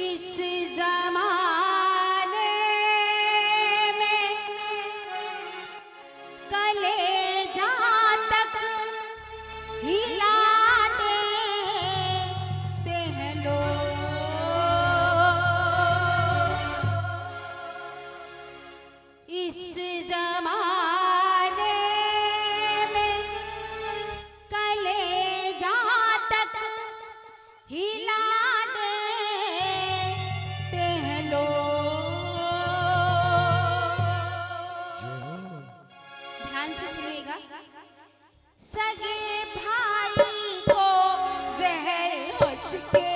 इस जमाने में कलेजा तक हिला देते हैं लोग। इस जमाने में कलेजा तक हिला देते हैं लोग। ध्यान से सुनिएगा। सगे भाई को जहर हंस के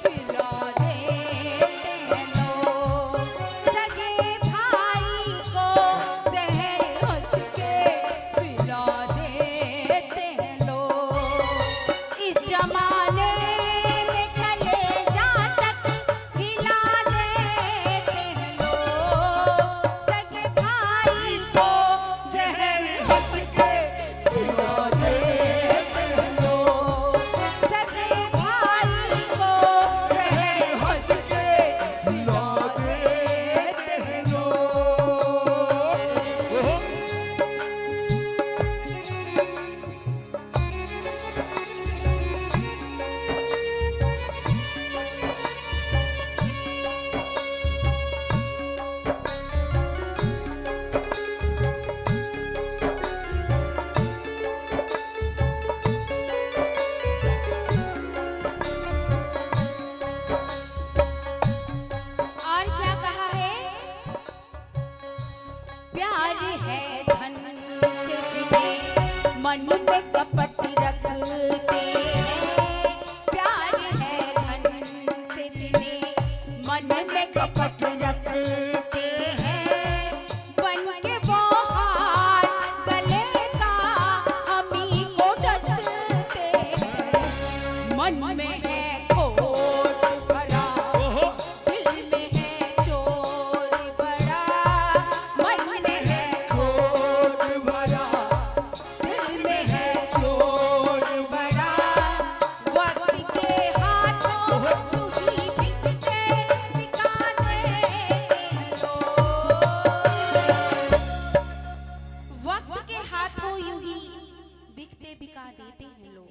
पिला देते हैं लोग। सगे भाई को जहर हंस के पिला देते हैं लोग। इस जमाने में कलेजा तक हिला देते हैं लोग। सगे भाई को जहर हंस के पिला देते हैं लोग। सगे भाई को जहर हंस के पिला देते हैं और क्या कहा है? प्यार है धन से जिन्हें मन में कपट रखते हैं। प्यार है धन से जिन्हें मन में कपट रखते हैं। बन के वो हार गले का हमी को डसते हैं। मन में है खोट भरा, दिल में है चोर बड़ा। मन में है खोट भरा, दिल में है चोर बड़ा। वक्त के हाथों यूं ही बिकते बिका देते हैं लोग। वक्त के हाथों यूं ही बिकते बिका देते हैं लोग।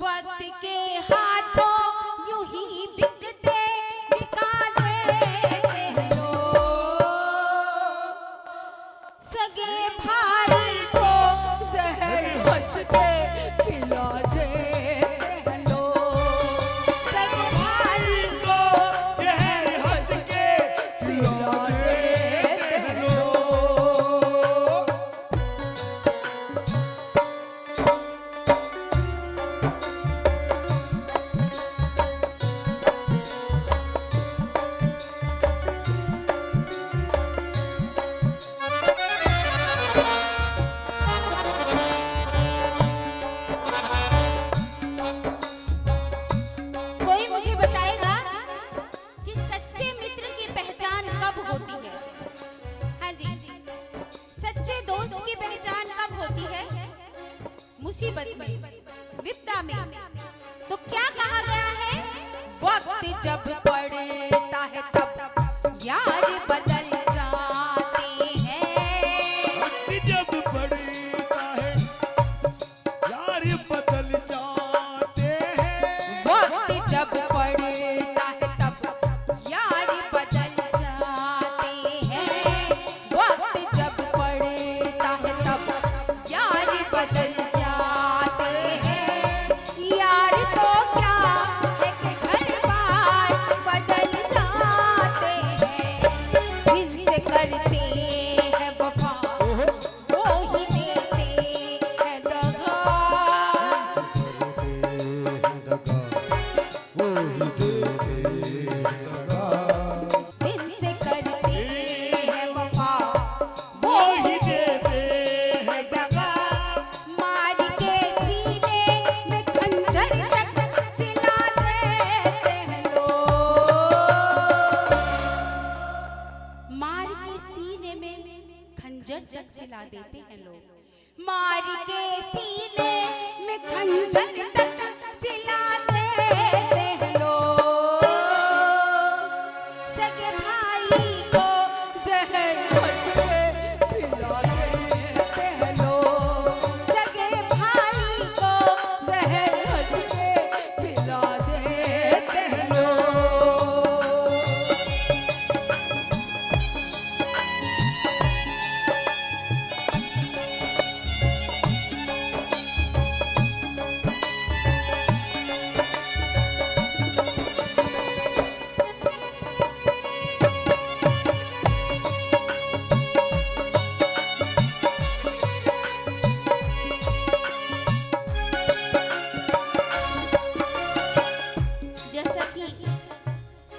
वक्त के हाथों यूं ही बिकते बिका देते हैं लोग। सगे भाई को जहर हंस के पिला देते हैं लोग। सगे भाई को जहर हंस के पिला देते हैं लोग। कोई मुझे बताएगा कि सच्चे मित्र की पहचान कब होती है? हाँ जी, सच्चे दोस्त की पहचान कब होती है? मुसीबत में, विपदा में। तो क्या कहा गया है? वक्त जब पड़ता है तब यार बदल जाते हैं। वक्त जब पड़ता है यार बदल जाते हैं। वक्त जब पड़ता है तब यार बदल जाते हैं। वक्त जब पड़ता है तब यार बदल जाते हैं। यार तो क्या है कि घर बार बदल जाते हैं। जिनसे करते हैं वफा वो ही देते हैं दगा। जिनसे करते हैं वफा वो ही देते हैं दगा। मार के सीने में खंजर तक सिला देते हैं लोग। मार के सीने में खंजर तक सिला देते हैं लोग। मार के सीने में खंजर तक सिला देते हैं लोग।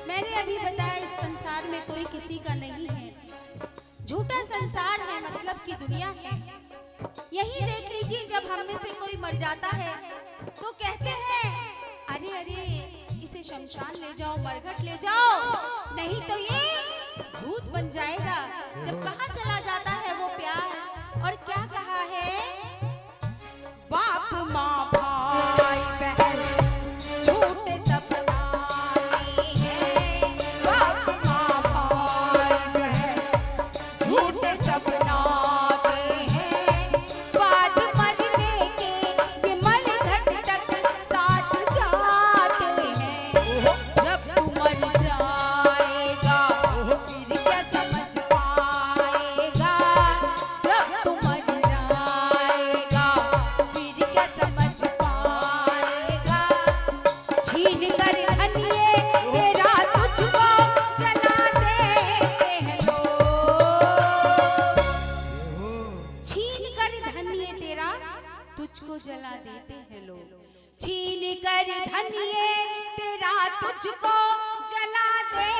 मैंने अभी बताया इस संसार में कोई किसी का नहीं है, झूठा संसार है, मतलब की दुनिया है। यही देख लीजिए, जब हम में से कोई मर जाता है तो कहते हैं अरे अरे इसे शमशान ले जाओ, मरघट ले जाओ, नहीं तो ये भूत बन जाएगा। जब कहाँ चला जाता है वो प्यार, और क्या कहा है, बाप माँ भाई बहन छोटे सब नाते हैं, बाप माँ भाई बहन छोटे सब नाते हैं, बाद मरने के ये मरघट तक साथ जाते हैं। जब तू मर जाएगा फिर क्या समझ पाएगा, जब तू मर जाएगा फिर क्या समझ पाएगा, छीन कर धनिये तेरा तुझको जला देते हैं लोग, छीन कर धनिये तेरा तुझको जला देते हैं लोग, छीन कर धनिये तेरा तुझको जला दे